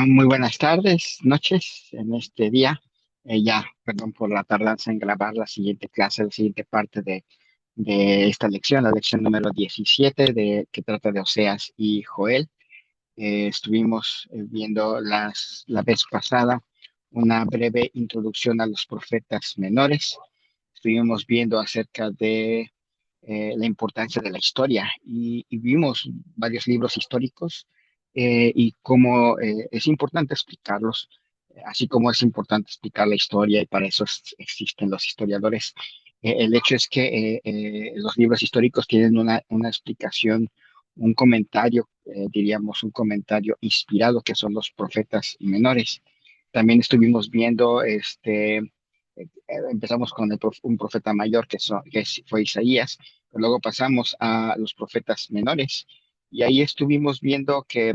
Muy buenas tardes, noches en este día. Perdón por la tardanza en grabar la siguiente clase, la siguiente parte de esta lección, la lección número 17 que trata de Oseas y Joel. Estuvimos viendo la vez pasada una breve introducción a los profetas menores. Estuvimos viendo acerca de la importancia de la historia y vimos varios libros históricos y cómo es importante explicarlos, así como es importante explicar la historia y para eso existen los historiadores. El hecho es que los libros históricos tienen una explicación, un comentario, diríamos un comentario inspirado que son los profetas menores. También estuvimos viendo empezamos con un profeta mayor fue Isaías, pero luego pasamos a los profetas menores y ahí estuvimos viendo que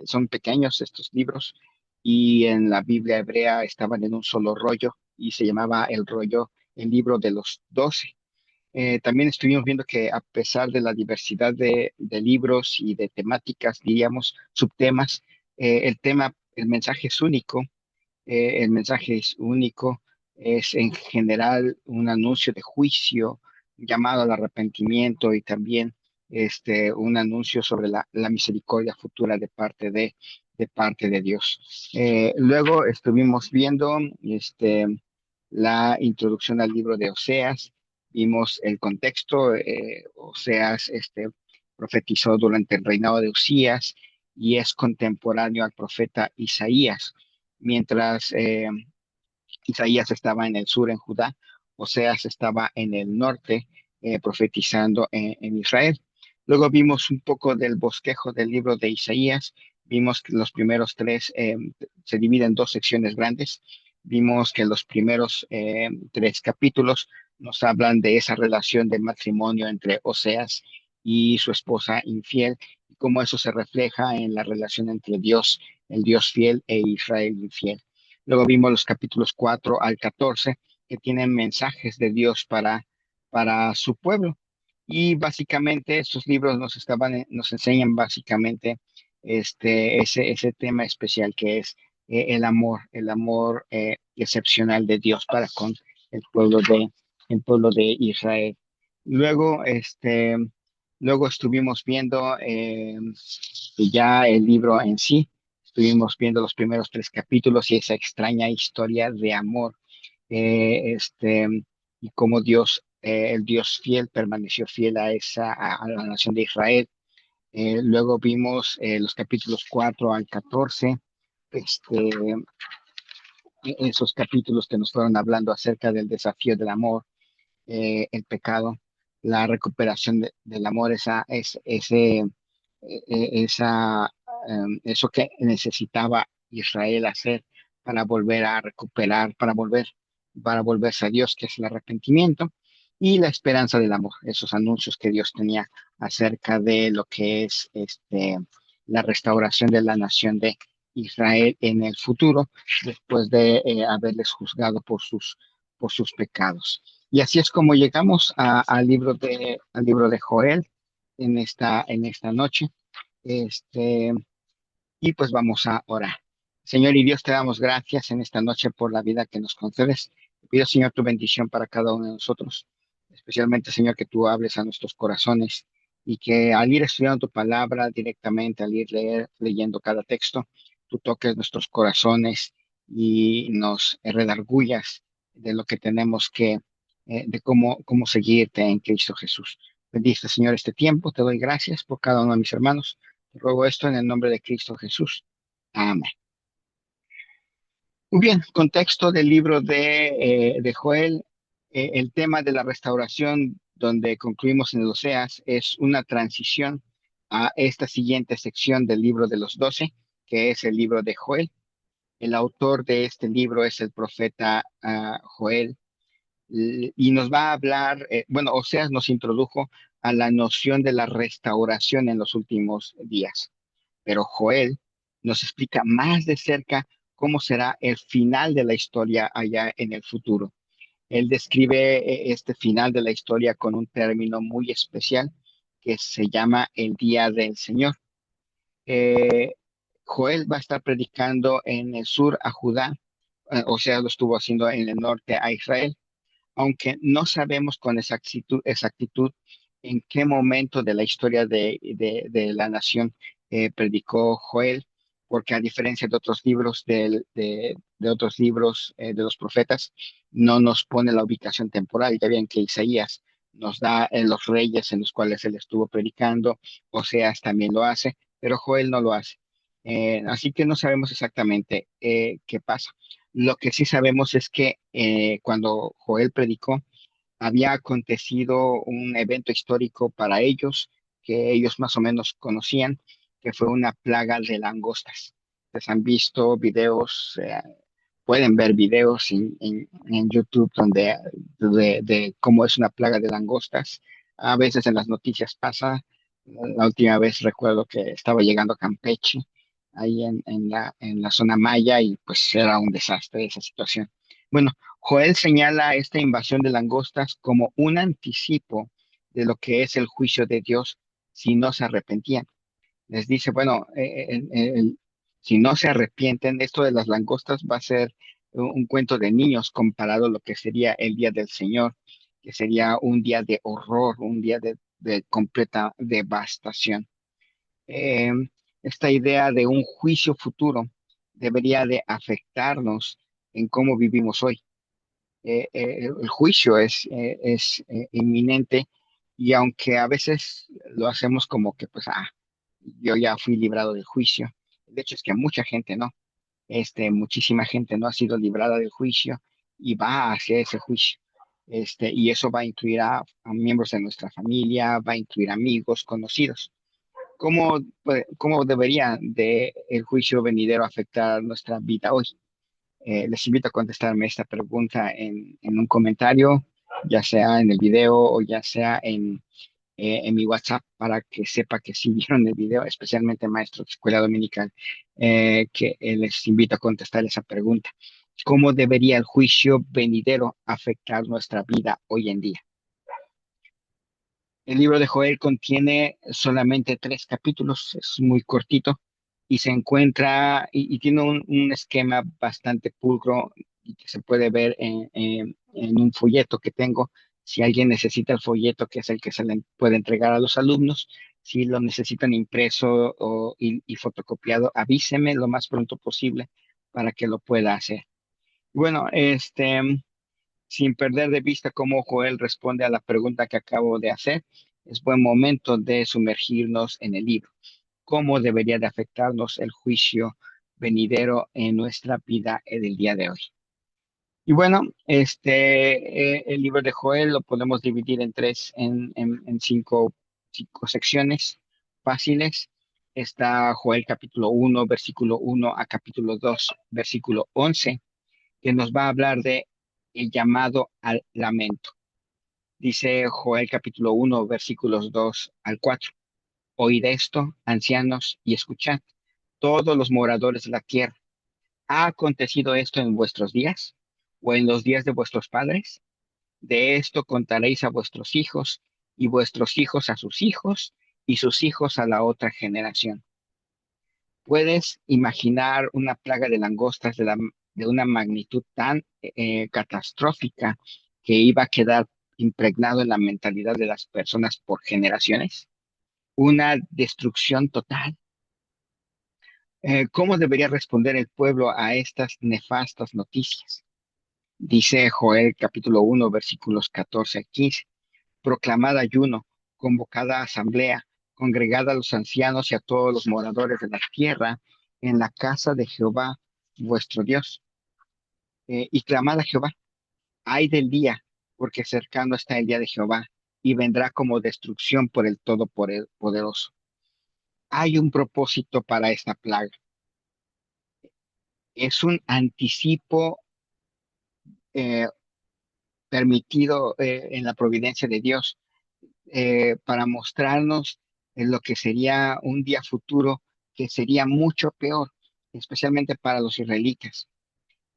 son pequeños estos libros y en la Biblia hebrea estaban en un solo rollo y se llamaba el libro de los 12. También estuvimos viendo que a pesar de la diversidad de libros y de temáticas, diríamos, subtemas, el mensaje es único. El mensaje es único, es en general un anuncio de juicio, llamado al arrepentimiento y también un anuncio sobre la misericordia futura de parte de Dios. Luego estuvimos viendo la introducción al libro de Oseas, vimos el contexto. Oseas profetizó durante el reinado de Usías y es contemporáneo al profeta Isaías. Mientras Isaías estaba en el sur, en Judá, Oseas estaba en el norte, profetizando en Israel. Luego vimos un poco del bosquejo del libro de Isaías. Vimos que los primeros tres se dividen en dos secciones grandes. Vimos que los primeros tres capítulos nos hablan de esa relación de matrimonio entre Oseas y su esposa infiel, y cómo eso se refleja en la relación entre Dios, el Dios fiel, e Israel infiel. Luego vimos los capítulos 4 al 14 que tienen mensajes de Dios para su pueblo. Y básicamente estos libros nos enseñan básicamente ese tema especial que es el amor excepcional de Dios para con el pueblo el pueblo de Israel. Luego, luego estuvimos viendo ya el libro en sí. Estuvimos viendo los primeros tres capítulos y esa extraña historia de amor, y cómo Dios, el Dios fiel, permaneció fiel a la nación de Israel. Luego vimos los capítulos 4 al 14, este, esos capítulos que nos fueron hablando acerca del desafío del amor, el pecado, la recuperación del amor, eso que necesitaba Israel hacer para volver a recuperar, para volverse a Dios, que es el arrepentimiento, y la esperanza del amor, esos anuncios que Dios tenía acerca de lo que es la restauración de la nación de Israel en el futuro, después de haberles juzgado por sus pecados. Y así es como llegamos al libro de Joel en esta noche. Este, y pues vamos a orar. Señor y Dios, te damos gracias en esta noche por la vida que nos concedes. Te pido, Señor, tu bendición para cada uno de nosotros. Especialmente, Señor, que tú hables a nuestros corazones y que al ir estudiando tu palabra directamente, al ir leyendo cada texto, tú toques nuestros corazones y nos redargullas de lo que tenemos de cómo seguirte en Cristo Jesús. Bendice, Señor, este tiempo. Te doy gracias por cada uno de mis hermanos. Te ruego esto en el nombre de Cristo Jesús. Amén. Muy bien, contexto del libro de Joel. El tema de la restauración, donde concluimos en el Oseas, es una transición a esta siguiente sección del libro de los 12, que es el libro de Joel. El autor de este libro es el profeta Joel, y nos va a hablar, bueno, Oseas nos introdujo a la noción de la restauración en los últimos días, pero Joel nos explica más de cerca cómo será el final de la historia allá en el futuro. Él describe este final de la historia con un término muy especial que se llama el día del Señor. Eh, Joel va a estar predicando en el sur a Judá, o sea, lo estuvo haciendo en el norte a Israel, aunque no sabemos con exactitud en qué momento de la historia de la nación predicó Joel, porque a diferencia de otros libros de otros libros de los profetas, no nos pone la ubicación temporal. Ya bien que Isaías nos da los reyes en los cuales él estuvo predicando, Oseas también lo hace, pero Joel no lo hace. Así que no sabemos exactamente qué pasa. Lo que sí sabemos es que cuando Joel predicó, había acontecido un evento histórico para ellos que ellos más o menos conocían, que fue una plaga de langostas. Les han visto videos, pueden ver videos en YouTube de cómo es una plaga de langostas. A veces en las noticias pasa. La última vez recuerdo que estaba llegando a Campeche, ahí en la zona maya, y pues era un desastre esa situación. Bueno, Joel señala esta invasión de langostas como un anticipo de lo que es el juicio de Dios si no se arrepentían. Les dice, bueno, si no se arrepienten, esto de las langostas va a ser un cuento de niños comparado a lo que sería el día del Señor, que sería un día de horror, un día de completa devastación. Eh, Esta idea de un juicio futuro debería de afectarnos en cómo vivimos hoy. El juicio es inminente, y aunque a veces lo hacemos como que, pues, yo ya fui librado del juicio. De hecho, es que mucha gente no, muchísima gente no ha sido librada del juicio y va hacia ese juicio. Y eso va a incluir a miembros de nuestra familia, va a incluir amigos, conocidos. ¿Cómo debería el juicio venidero afectar nuestra vida hoy? Les invito a contestarme esta pregunta en un comentario, ya sea en el video o ya sea en mi WhatsApp, para que sepa que sí vieron el video, especialmente maestros de escuela dominical, que les invito a contestar esa pregunta. ¿Cómo debería el juicio venidero afectar nuestra vida hoy en día? El libro de Joel contiene solamente 3 capítulos, es muy cortito y se encuentra y tiene un esquema bastante pulcro y que se puede ver en un folleto que tengo. Si alguien necesita el folleto, que es el que se le puede entregar a los alumnos, si lo necesitan impreso y fotocopiado, avíseme lo más pronto posible para que lo pueda hacer. Bueno, sin perder de vista cómo Joel responde a la pregunta que acabo de hacer, es buen momento de sumergirnos en el libro. ¿Cómo debería de afectarnos el juicio venidero en nuestra vida en el día de hoy? Y bueno, el libro de Joel lo podemos dividir en cinco secciones fáciles. Está Joel capítulo 1, versículo 1 a capítulo 2, versículo 11, que nos va a hablar de el llamado al lamento. Dice Joel capítulo 1, versículos 2 al 4. Oíd esto, ancianos, y escuchad, todos los moradores de la tierra. ¿Ha acontecido esto en vuestros días o en los días de vuestros padres? De esto contaréis a vuestros hijos, y vuestros hijos a sus hijos, y sus hijos a la otra generación. ¿Puedes imaginar una plaga de langostas de una magnitud tan catastrófica que iba a quedar impregnado en la mentalidad de las personas por generaciones? Una destrucción total. ¿Cómo debería responder el pueblo a estas nefastas noticias? Dice Joel capítulo 1, versículos 14 a 15. Proclamad ayuno, convocada asamblea, congregad a los ancianos y a todos los moradores de la tierra en la casa de Jehová vuestro Dios, y clamad a Jehová, ay del día, porque cercano está el día de Jehová, y vendrá como destrucción por el Todopoderoso. Hay un propósito para esta plaga. Es un anticipo eh, permitido en la providencia de Dios, para mostrarnos en lo que sería un día futuro que sería mucho peor, especialmente para los israelitas.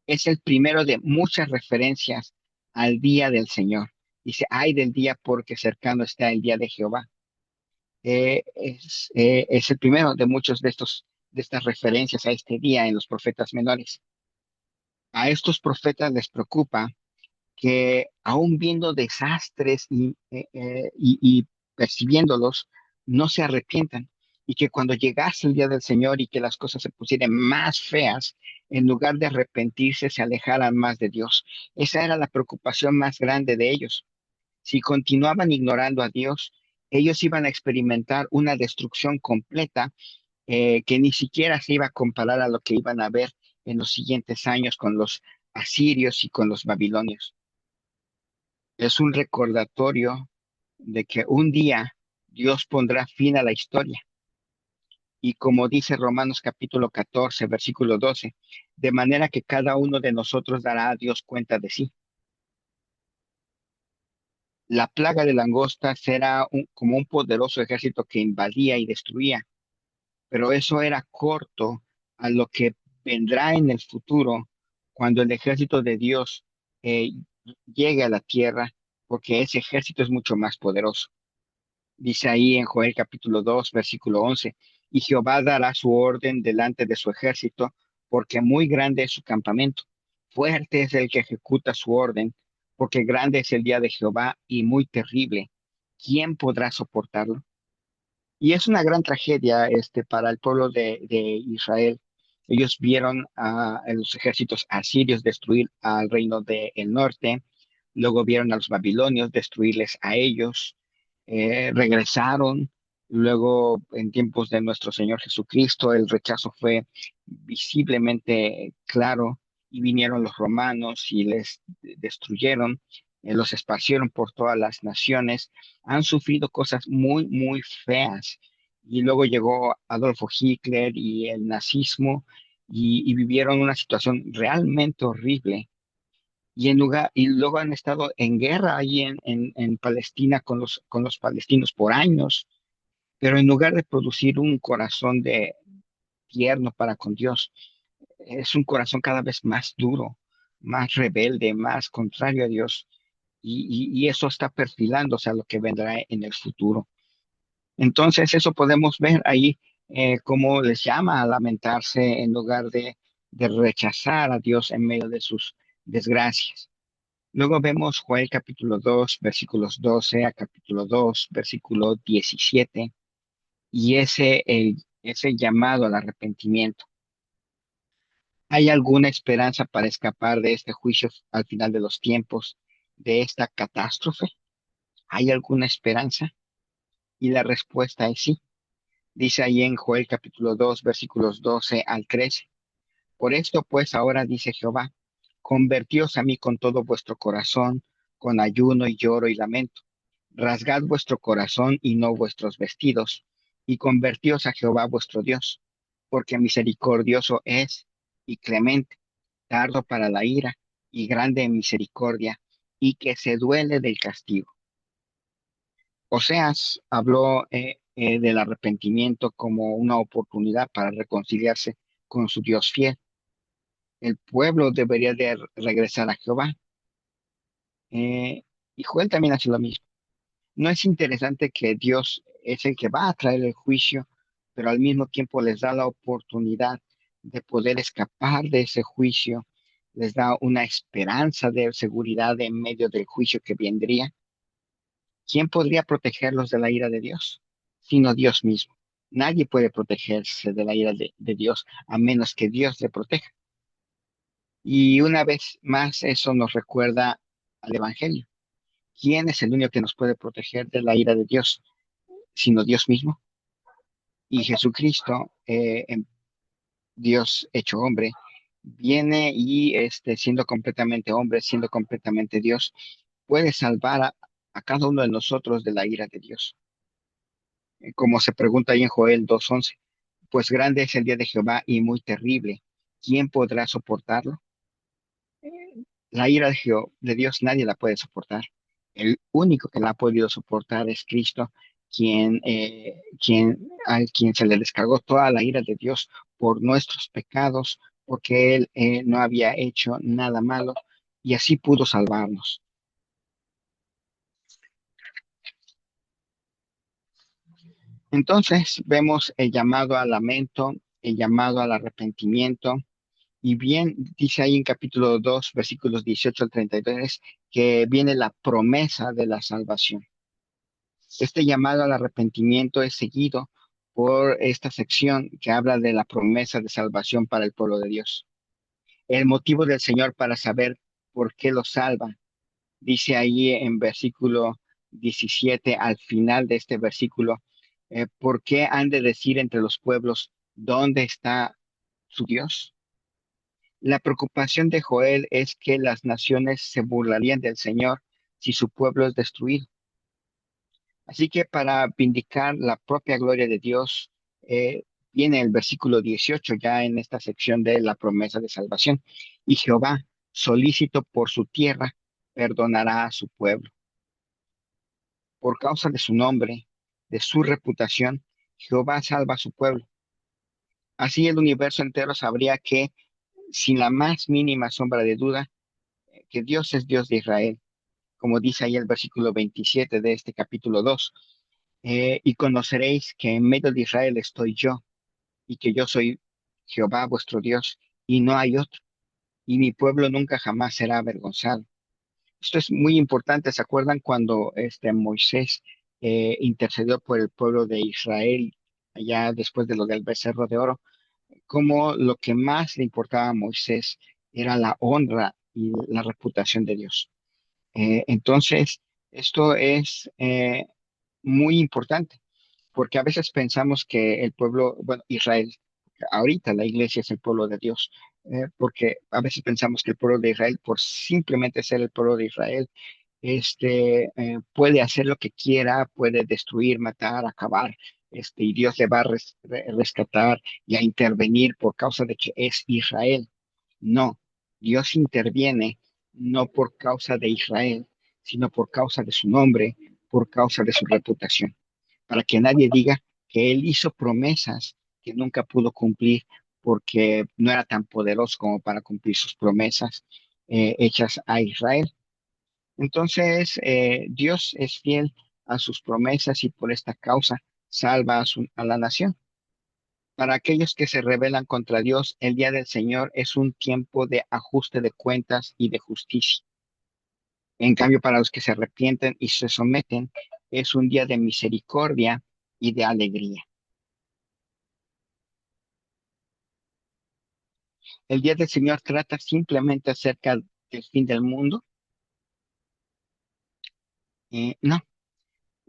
Es el primero de muchas referencias al día del Señor. Dice, ay del día porque cercano está el día de Jehová. Es el primero de muchos de estos de estas referencias a este día en los profetas menores. A estos profetas les preocupa que aún viendo desastres y percibiéndolos, no se arrepientan y que cuando llegase el día del Señor y que las cosas se pusieran más feas, en lugar de arrepentirse, se alejaran más de Dios. Esa era la preocupación más grande de ellos. Si continuaban ignorando a Dios, ellos iban a experimentar una destrucción completa que ni siquiera se iba a comparar a lo que iban a ver en los siguientes años con los asirios y con los babilonios. Es un recordatorio de que un día Dios pondrá fin a la historia. Y como dice Romanos capítulo 14, versículo 12, de manera que cada uno de nosotros dará a Dios cuenta de sí. La plaga de langostas era como un poderoso ejército que invadía y destruía, pero eso era corto a lo que vendrá en el futuro cuando el ejército de Dios eh, llegue a la tierra, porque ese ejército es mucho más poderoso. Dice ahí en Joel capítulo 2 versículo 11, y Jehová dará su orden delante de su ejército, porque muy grande es su campamento. Fuerte es el que ejecuta su orden, porque grande es el día de Jehová y muy terrible. ¿Quién podrá soportarlo? Y es una gran tragedia para el pueblo de Israel. Ellos vieron a los ejércitos asirios destruir al reino del norte, luego vieron a los babilonios destruirles a ellos, regresaron, luego en tiempos de nuestro Señor Jesucristo el rechazo fue visiblemente claro y vinieron los romanos y les destruyeron, los esparcieron por todas las naciones, han sufrido cosas muy, muy feas. Y luego llegó Adolfo Hitler y el nazismo y vivieron una situación realmente horrible. Y luego han estado en guerra ahí en Palestina con los palestinos por años, pero en lugar de producir un corazón de tierno para con Dios, es un corazón cada vez más duro, más rebelde, más contrario a Dios. Y eso está perfilándose a lo que vendrá en el futuro. Entonces, eso podemos ver ahí cómo les llama a lamentarse en lugar de rechazar a Dios en medio de sus desgracias. Luego vemos Joel capítulo 2 versículos 12 a capítulo 2 versículo 17 y ese llamado al arrepentimiento. ¿Hay alguna esperanza para escapar de este juicio al final de los tiempos, de esta catástrofe? ¿Hay alguna esperanza? Y la respuesta es sí. Dice ahí en Joel capítulo 2 versículos 12 al 13. Por esto pues ahora dice Jehová, convertíos a mí con todo vuestro corazón, con ayuno y lloro y lamento. Rasgad vuestro corazón y no vuestros vestidos, y convertíos a Jehová vuestro Dios, porque misericordioso es y clemente, tardo para la ira y grande en misericordia, y que se duele del castigo. Oseas habló del arrepentimiento como una oportunidad para reconciliarse con su Dios fiel. El pueblo debería de regresar a Jehová. Eh, y Joel también hace lo mismo. ¿No es interesante que Dios es el que va a traer el juicio, pero al mismo tiempo les da la oportunidad de poder escapar de ese juicio? Les da una esperanza de seguridad en medio del juicio que vendría. ¿Quién podría protegerlos de la ira de Dios? Sino Dios mismo. Nadie puede protegerse de la ira de Dios a menos que Dios le proteja. Y una vez más eso nos recuerda al Evangelio. ¿Quién es el único que nos puede proteger de la ira de Dios? Sino Dios mismo. Y Jesucristo, Dios hecho hombre, viene y siendo completamente hombre, siendo completamente Dios, puede salvar a cada uno de nosotros de la ira de Dios. Como se pregunta ahí en Joel 2:11, pues grande es el día de Jehová y muy terrible. ¿Quién podrá soportarlo? La ira de Dios nadie la puede soportar. El único que la ha podido soportar es Cristo, a quien se le descargó toda la ira de Dios por nuestros pecados, porque Él no había hecho nada malo y así pudo salvarnos. Entonces vemos el llamado al lamento el llamado al arrepentimiento. Y bien, dice ahí en capítulo 2 versículos 18 al 33 que viene la promesa de la salvación. Este llamado al arrepentimiento es seguido por esta sección que habla de la promesa de salvación para el pueblo de Dios. El motivo del Señor para saber por qué lo salva, dice ahí en versículo 17, al final de este versículo, ¿por qué han de decir entre los pueblos dónde está su Dios? La preocupación de Joel es que las naciones se burlarían del Señor si su pueblo es destruido. Así que para vindicar la propia gloria de Dios, viene el versículo 18 ya en esta sección de la promesa de salvación. Y Jehová, solícito por su tierra, perdonará a su pueblo. Por causa de su nombre, de su reputación, Jehová salva a su pueblo. Así el universo entero sabría que, sin la más mínima sombra de duda, que Dios es Dios de Israel, como dice ahí el versículo 27 de este capítulo 2. Y conoceréis que en medio de Israel estoy yo, y que yo soy Jehová vuestro Dios, y no hay otro, y mi pueblo nunca jamás será avergonzado. Esto es muy importante. ¿Se acuerdan cuando Moisés intercedió por el pueblo de Israel allá después de lo del becerro de oro? Como lo que más le importaba a Moisés era la honra y la reputación de Dios. Entonces, esto es muy importante, porque a veces pensamos que el pueblo, bueno, Israel, ahorita la iglesia es el pueblo de Dios, porque a veces pensamos que el pueblo de Israel, por simplemente ser el pueblo de Israel, puede hacer lo que quiera, puede destruir, matar, acabar, y Dios le va a rescatar y a intervenir por causa de que es Israel. No, Dios interviene no por causa de Israel, sino por causa de su nombre, por causa de su reputación, para que nadie diga que Él hizo promesas que nunca pudo cumplir porque no era tan poderoso como para cumplir sus promesas hechas a Israel. Entonces, Dios es fiel a sus promesas y por esta causa salva a la nación. Para aquellos que se rebelan contra Dios, el día del Señor es un tiempo de ajuste de cuentas y de justicia. En cambio, para los que se arrepienten y se someten, es un día de misericordia y de alegría. El día del Señor trata simplemente acerca del fin del mundo. No,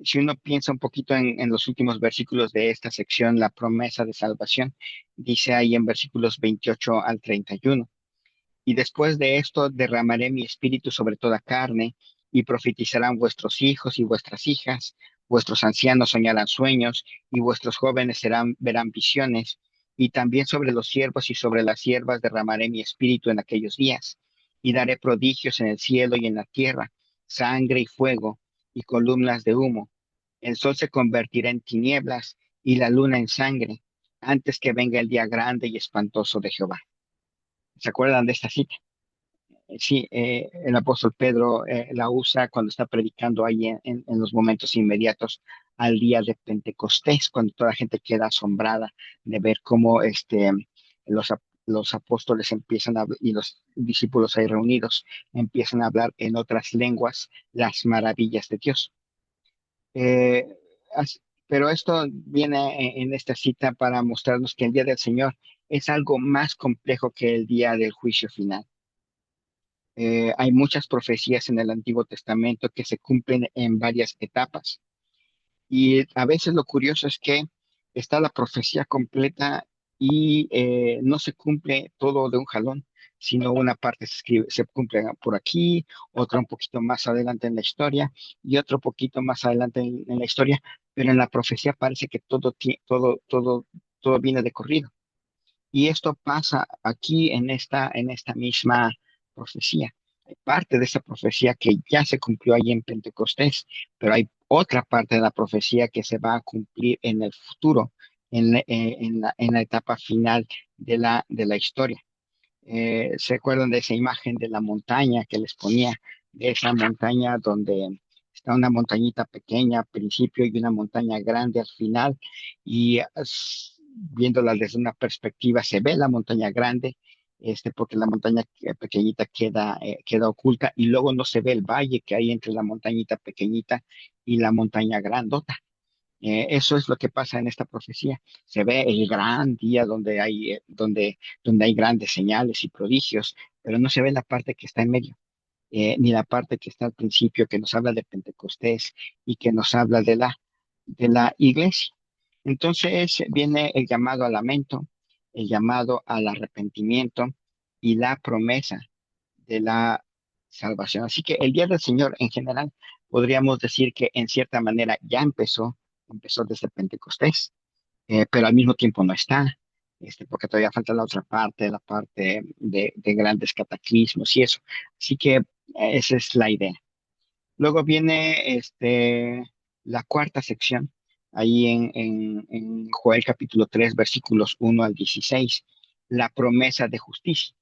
si uno piensa un poquito en los últimos versículos de esta sección, la promesa de salvación, dice ahí en versículos 28 al 31. Y después de esto derramaré mi espíritu sobre toda carne, y profetizarán vuestros hijos y vuestras hijas, vuestros ancianos soñarán sueños, y vuestros jóvenes verán visiones, y también sobre los siervos y sobre las siervas derramaré mi espíritu en aquellos días, y daré prodigios en el cielo y en la tierra, sangre y fuego, y columnas de humo. El sol se convertirá en tinieblas, y la luna en sangre, antes que venga el día grande y espantoso de Jehová. ¿Se acuerdan de esta cita? Sí, el apóstol Pedro la usa cuando está predicando ahí en los momentos inmediatos al día de Pentecostés, cuando toda la gente queda asombrada de ver cómo los apóstoles empiezan a, y los discípulos ahí reunidos empiezan a hablar en otras lenguas las maravillas de Dios. Eh, pero esto viene en esta cita para mostrarnos que el día del Señor es algo más complejo que el día del juicio final. Hay muchas profecías en el Antiguo Testamento que se cumplen en varias etapas. Y a veces lo curioso es que está la profecía completa y no se cumple todo de un jalón, sino una parte se cumple por aquí, otra un poquito más adelante en la historia y otro poquito más adelante en la historia, pero en la profecía parece que todo viene de corrido. Y esto pasa aquí en esta misma profecía. Hay parte de esa profecía que ya se cumplió ahí en Pentecostés, pero hay otra parte de la profecía que se va a cumplir en el futuro, en la etapa final de la historia. ¿Se acuerdan de esa imagen de la montaña que les ponía? De esa montaña donde está una montañita pequeña al principio y una montaña grande al final. Y viéndola desde una perspectiva, se ve la montaña grande, porque la montaña pequeñita queda oculta y luego no se ve el valle que hay entre la montañita pequeñita y la montaña grandota. Eso es lo que pasa en esta profecía. Se ve el gran día donde hay grandes señales y prodigios, pero no se ve la parte que está en medio, ni la parte que está al principio, que nos habla de Pentecostés y que nos habla de la iglesia. Entonces viene el llamado al lamento, el llamado al arrepentimiento y la promesa de la salvación. Así que el día del Señor en general podríamos decir que en cierta manera ya empezó desde Pentecostés, pero al mismo tiempo no está, porque todavía falta la otra parte, la parte de grandes cataclismos y eso. Así que esa es la idea. Luego viene la cuarta sección, ahí en Joel capítulo 3 versículos 1 al 16, la promesa de justicia.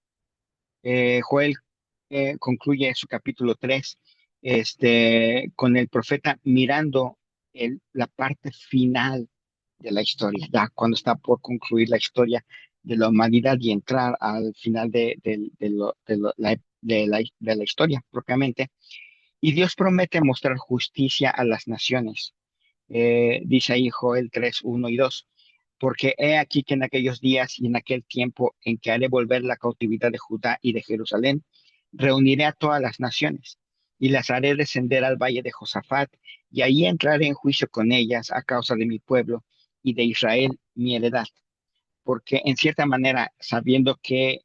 Joel concluye su capítulo 3 con el profeta mirando la parte final de la historia, ya cuando está por concluir la historia de la humanidad y entrar al final de la historia propiamente. Y Dios promete mostrar justicia a las naciones. Dice ahí Joel 3 1 y 2, porque he aquí que en aquellos días y en aquel tiempo en que haré volver la cautividad de Judá y de Jerusalén, reuniré a todas las naciones y las haré descender al valle de Josafat, y ahí entraré en juicio con ellas a causa de mi pueblo y de Israel, mi heredad. Porque en cierta manera, sabiendo que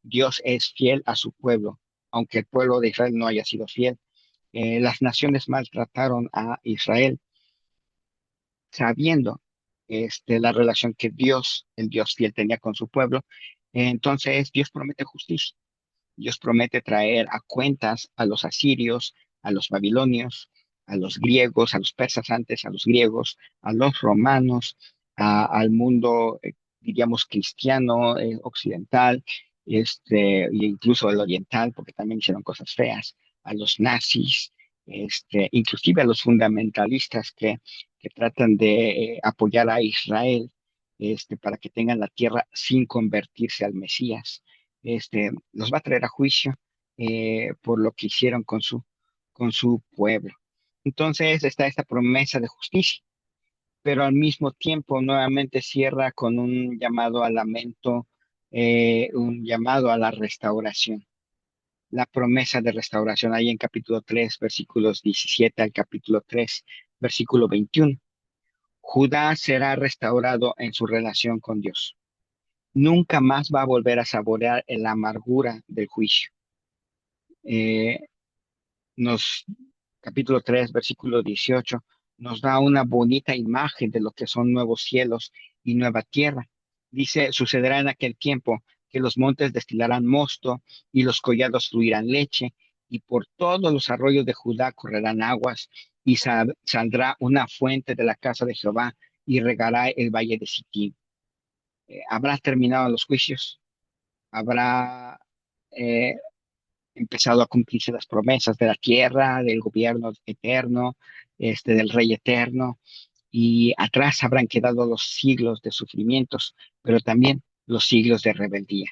Dios es fiel a su pueblo, aunque el pueblo de Israel no haya sido fiel, las naciones maltrataron a Israel sabiendo la relación que Dios, el Dios fiel, tenía con su pueblo. Entonces Dios promete justicia. Dios promete traer a cuentas a los asirios, a los babilonios, a los griegos, a los persas antes, a los griegos, a los romanos, al mundo, diríamos, cristiano, occidental, e incluso el oriental, porque también hicieron cosas feas, a los nazis, inclusive a los fundamentalistas que tratan de apoyar a Israel, para que tengan la tierra sin convertirse al Mesías. Los va a traer a juicio por lo que hicieron con su pueblo. Entonces está esta promesa de justicia, pero al mismo tiempo nuevamente cierra con un llamado al lamento, un llamado a la restauración. La promesa de restauración ahí en capítulo 3 versículos 17 al capítulo 3 versículo 21. Judá será restaurado en su relación con Dios. Nunca más va a volver a saborear la amargura del juicio. Eh, nos, capítulo 3 versículo 18, nos da una bonita imagen de lo que son nuevos cielos y nueva tierra. Dice, sucederá en aquel tiempo que los montes destilarán mosto y los collados fluirán leche, y por todos los arroyos de Judá correrán aguas, y saldrá una fuente de la casa de Jehová y regará el valle de Sittim. Habrá terminado los juicios, habrá eh, empezado a cumplirse las promesas de la tierra, del gobierno eterno, del rey eterno, y atrás habrán quedado los siglos de sufrimientos, pero también los siglos de rebeldía.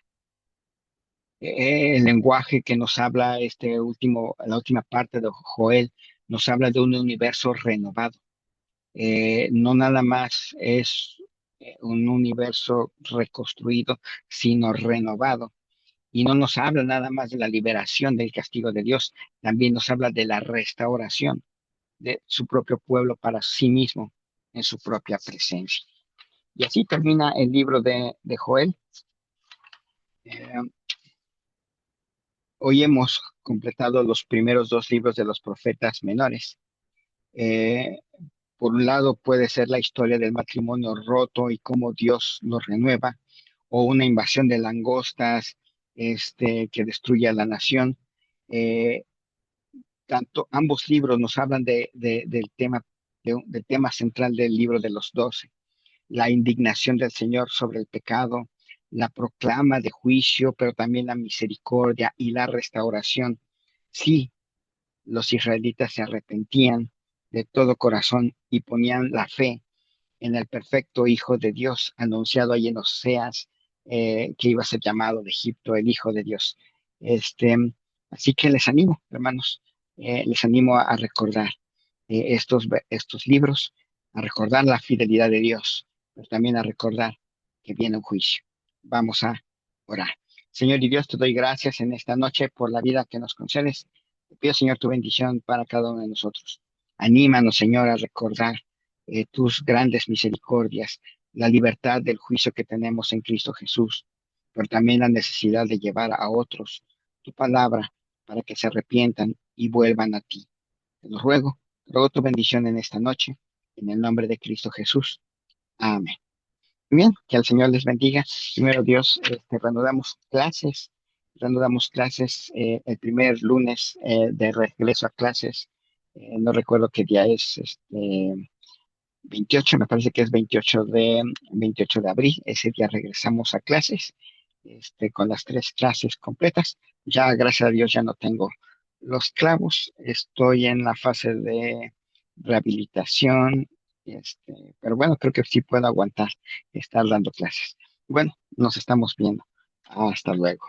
El lenguaje que nos habla la última parte de Joel, nos habla de un universo renovado. No nada más es un universo reconstruido, sino renovado. Y no nos habla nada más de la liberación del castigo de Dios, también nos habla de la restauración de su propio pueblo para sí mismo en su propia presencia. Y así termina el libro de Joel. Eh, Hoy hemos completado los primeros dos libros de los profetas menores. Eh, por un lado puede ser la historia del matrimonio roto y cómo Dios lo renueva, o una invasión de langostas que destruye a la nación. Eh, Ambos libros nos hablan del tema central del libro de los 12, la indignación del Señor sobre el pecado, la proclama de juicio, pero también la misericordia y la restauración. Sí, los israelitas se arrepentían de todo corazón y ponían la fe en el perfecto Hijo de Dios, anunciado ahí en Oseas, que iba a ser llamado de Egipto el Hijo de Dios. Este, Así que les animo, hermanos, les animo a recordar estos libros, a recordar la fidelidad de Dios, pero también a recordar que viene un juicio. Vamos a orar. Señor y Dios, te doy gracias en esta noche por la vida que nos concedes. Te pido, Señor, tu bendición para cada uno de nosotros. Anímanos, Señor, a recordar tus grandes misericordias, la libertad del juicio que tenemos en Cristo Jesús, pero también la necesidad de llevar a otros tu palabra para que se arrepientan y vuelvan a ti. Te lo ruego, ruego tu bendición en esta noche, en el nombre de Cristo Jesús. Amén. Bien, que el Señor les bendiga. Primero Dios, reanudamos clases el primer lunes de regreso a clases. No recuerdo qué día es, 28, me parece que es 28 de abril. Ese día regresamos a clases, con las tres clases completas. Ya, gracias a Dios, ya no tengo los clavos. Estoy en la fase de rehabilitación, pero bueno, creo que sí puedo aguantar estar dando clases. Bueno, nos estamos viendo. Hasta luego.